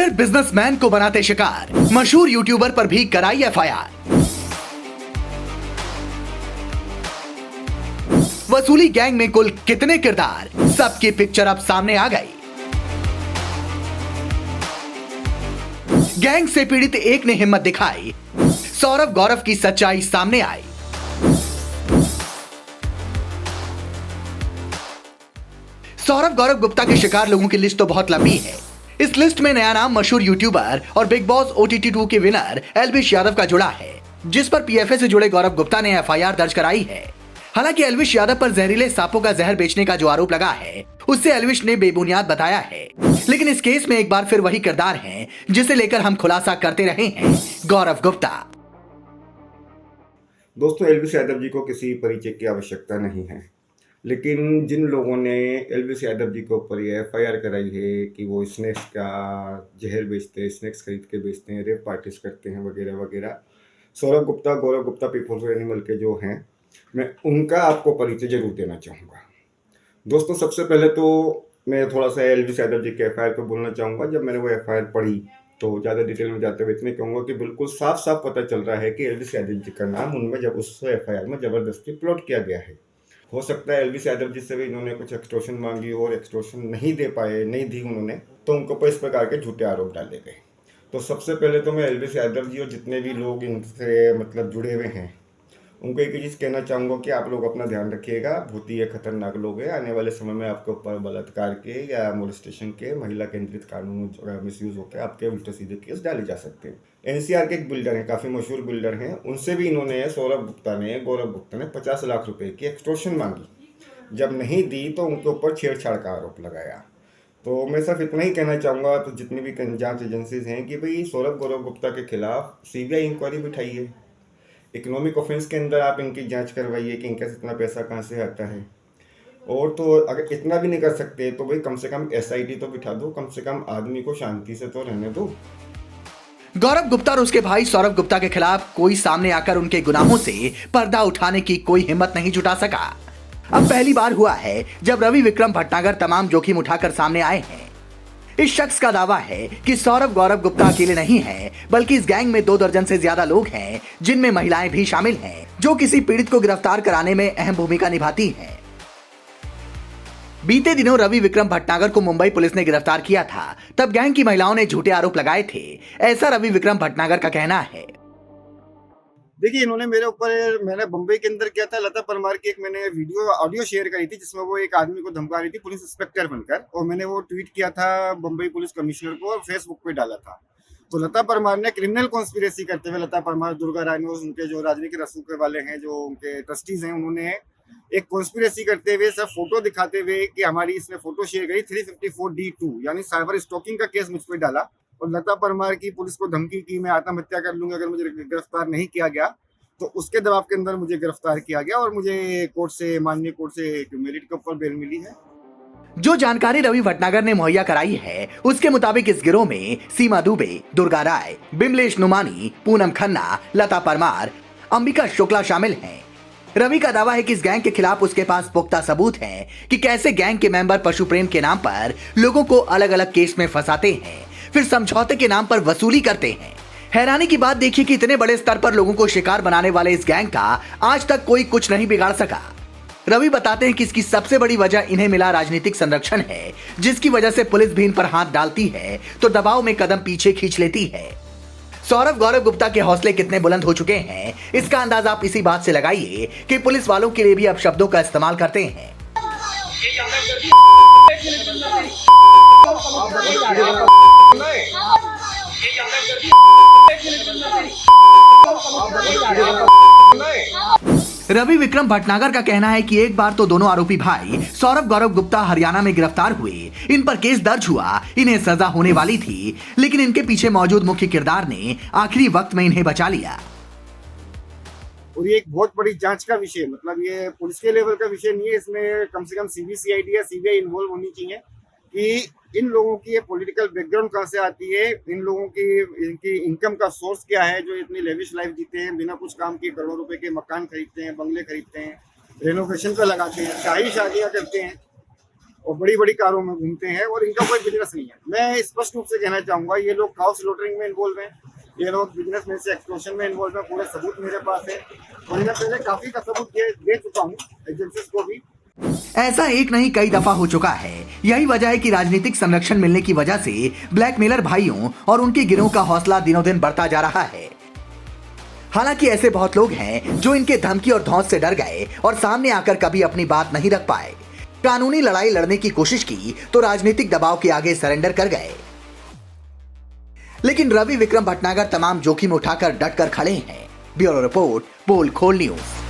Builder businessman को बनाते शिकार, मशहूर यूट्यूबर पर भी कराई एफआईआर। वसूली गैंग में कुल कितने किरदार, सबकी पिक्चर अब सामने आ गई। गैंग से पीड़ित एक ने हिम्मत दिखाई, सौरभ गौरव की सच्चाई सामने आई। सौरभ गौरव गुप्ता के शिकार लोगों की लिस्ट तो बहुत लंबी है। इस लिस्ट में नया नाम मशहूर यूट्यूबर और बिग बॉस OTT 2 के विनर एल्विश यादव का जुड़ा है, जिस पर PFA से जुड़े गौरव गुप्ता ने एफआईआर दर्ज कराई है। हालांकि एल्विश यादव पर जहरीले सांपों का जहर बेचने का जो आरोप लगा है, उससे एल्विश ने बेबुनियाद बताया है। लेकिन इस केस में एक बार फिर वही किरदार हैं, जिसे लेकर हम खुलासा करते रहे हैं, गौरव गुप्ता। दोस्तों, एल्विश यादव जी को किसी परिचय की आवश्यकता नहीं है, लेकिन जिन लोगों ने एल्विश यादव जी के ऊपर ये एफआईआर कराई है कि वो स्नैक्स का जहर बेचते हैं, स्नैक्स खरीद के बेचते हैं, रेप पार्टीज करते हैं वगैरह वगैरह, सौरभ गुप्ता, गौरव गुप्ता, पीपल्स एनिमल के जो हैं, मैं उनका आपको परिचय जरूर देना चाहूँगा। दोस्तों, सबसे पहले तो मैं थोड़ा सा एल्विश यादव जी के एफआईआर पर बोलना चाहूँगा। जब मैंने वो एफआईआर पढ़ी तो ज़्यादा डिटेल में जाते हुए इतने कहूँगा कि बिल्कुल साफ साफ पता चल रहा है कि एल्विश यादव जी का नाम उनमें जब उस एफआईआर में ज़बरदस्ती प्लॉट किया गया है। हो सकता है एल्विश यादव जी से भी इन्होंने कुछ एक्सटॉर्शन मांगी और एक्सटॉर्शन नहीं दे पाए, नहीं दी उन्होंने, तो उनको पर इस प्रकार के झूठे आरोप डाले गए। तो सबसे पहले तो मैं एल्विश यादव जी और जितने भी लोग इनसे जुड़े हुए हैं उनको एक ही चीज़ कहना चाहूँगा कि आप लोग अपना ध्यान रखिएगा। बहुत ही ये खतरनाक लोग हैं। आने वाले समय में आपके ऊपर बलात्कार के या मोलेस्टेशन के, महिला केंद्रित कानून मिसयूज होकर आपके उल्टे सीधे केस डाले जा सकते हैं। NCR के एक बिल्डर हैं, काफ़ी मशहूर बिल्डर हैं, उनसे भी इन्होंने, सौरभ गुप्ता ने, गौरव गुप्ता ने 50 लाख रुपए की एक्सटॉर्शन मांगी। जब नहीं दी तो उनके ऊपर छेड़छाड़ का आरोप लगाया। तो मैं सिर्फ इतना ही कहना चाहूँगा तो जितनी भी जांच एजेंसीज हैं कि भाई सौरभ गौरव गुप्ता के खिलाफ CBI इंक्वायरी बिठाइए, इकोनॉमिक ऑफेंस के अंदर आप इनकी जांच करवाइए कि इनका इतना पैसा कहाँ से आता है। और तो अगर इतना भी नहीं कर सकते तो भाई कम से कम SIT तो बिठा दो, कम से कम आदमी को शांति से तो रहने दो। गौरव गुप्ता और उसके भाई सौरभ गुप्ता के खिलाफ कोई सामने आकर उनके गुनाहों से पर्दा उठाने की कोई हिम्मत नहीं जुटा सका। अब पहली बार हुआ है जब रवि विक्रम भटनागर तमाम जोखिम उठाकर सामने आए हैं। इस शख्स का दावा है कि सौरभ गौरव गुप्ता अकेले नहीं हैं, बल्कि इस गैंग में 2 दर्जन से ज्यादा लोग हैं, जिनमें महिलाएं भी शामिल हैं, जो किसी पीड़ित को गिरफ्तार कराने में अहम भूमिका निभाती हैं। बीते दिनों रवि विक्रम भटनागर को मुंबई पुलिस ने गिरफ्तार किया था। तब गैंग की महिलाओं ने झूठे आरोप लगाए थे, ऐसा रवि विक्रम भटनागर का कहना है। देखिए, इन्होंने मेरे ऊपर, मैंने बम्बई के अंदर किया था, लता परमार की एक मैंने ऑडियो शेयर करी थी जिसमें वो एक आदमी को धमका रही थी पुलिस इंस्पेक्टर बनकर, और मैंने वो ट्वीट किया था बम्बई पुलिस कमिश्नर को और फेसबुक पे डाला था। तो लता परमार ने क्रिमिनल कॉन्स्पिरेसी करते हुए, लता परमार, दुर्गा रानी और उनके जो राजनीतिक रसूख वाले हैं, जो उनके ट्रस्टीज हैं, उन्होंने एक कॉन्स्पिरेसी करते हुए, सब फोटो दिखाते हुए कि हमारी इसने फोटो शेयर करी, 354D2 यानी साइबर स्टॉकिंग का केस मुझ पर डाला और लता परमार की पुलिस को धमकी की मैं आत्महत्या कर लूंगा अगर मुझे गिरफ्तार नहीं किया गया। तो उसके दबाव के अंदर मुझे गिरफ्तार किया गया और मुझे माननीय कोर्ट से मेरिट के ऊपर बेल मिली है। जो जानकारी रवि भटनागर ने मुहैया कराई है, उसके मुताबिक इस गिरोह में सीमा दुबे, दुर्गा राय, बिमलेश नुमानी, पूनम खन्ना, लता परमार, अंबिका शुक्ला शामिल हैं। रवि का दावा है कि इस गैंग के खिलाफ उसके पास पुख्ता सबूत हैं कि कैसे गैंग के मेंबर पशु प्रेम के नाम पर लोगों को अलग अलग केस में फंसाते हैं, फिर समझौते के नाम पर वसूली करते हैं। हैरानी की बात देखिए कि इतने बड़े स्तर पर लोगों को शिकार बनाने वाले इस गैंग का आज तक कोई कुछ नहीं बिगाड़ सका। रवि बताते हैं कि इसकी सबसे बड़ी वजह इन्हें मिला राजनीतिक संरक्षण है, जिसकी वजह से पुलिस भी इन पर हाथ डालती है तो दबाव में कदम पीछे खींच लेती है। सौरभ गौरव गुप्ता के हौसले कितने बुलंद हो चुके हैं, इसका अंदाजा आप इसी बात से लगाइए कि पुलिस वालों के लिए भी अब शब्दों का इस्तेमाल करते हैं। रवि विक्रम भटनागर का कहना है कि एक बार तो दोनों आरोपी भाई सौरभ गौरव गुप्ता हरियाणा में गिरफ्तार हुए, इन पर केस दर्ज हुआ, इन्हें सजा होने वाली थी, लेकिन इनके पीछे मौजूद मुख्य किरदार ने आखिरी वक्त में इन्हें बचा लिया। और ये एक बहुत बड़ी जांच का विषय, ये पुलिस के लेवल का विषय नहीं है, इसमें कम से कम CBCID या CBI इन्वॉल्व होनी चाहिए कि इन लोगों की ये पॉलिटिकल बैकग्राउंड कहाँ से आती है, इन लोगों की इनकी इनकम का सोर्स क्या है, जो इतनी लेविश लाइफ जीते हैं, बिना कुछ काम किए करोड़ों रुपए के मकान खरीदते हैं, बंगले खरीदते हैं, रेनोवेशन पे लगाते हैं, शाही शादियाँ करते हैं। और बड़ी बड़ी कारों में घूमते हैं और इनका कोई बिजनेस नहीं है। मैं स्पष्ट रूप से कहना चाहूंगा, ये लोग काउ स्लॉटरिंग में इन्वॉल्व हैं, ये लोग बिजनेसमैन से एक्सटॉर्शन में इन्वॉल्व हैं। पूरे सबूत मेरे पास है और मैं पहले काफी का सबूत दे चुका हूँ एजेंसीज को भी। ऐसा एक नहीं कई दफा हो चुका है। यही वजह है कि राजनीतिक संरक्षण मिलने की वजह से ब्लैकमेलर भाइयों और उनके गिरोह का हौसला दिनों दिन बढ़ता जा रहा है। हालांकि ऐसे बहुत लोग हैं जो इनके धमकी और धौंस से डर गए और सामने आकर कभी अपनी बात नहीं रख पाए। कानूनी लड़ाई लड़ने की कोशिश की तो राजनीतिक दबाव के आगे सरेंडर कर गए। लेकिन रवि विक्रम भटनागर तमाम जोखिम उठाकर डट कर खड़े हैं। ब्यूरो रिपोर्ट, पोल खोल न्यूज।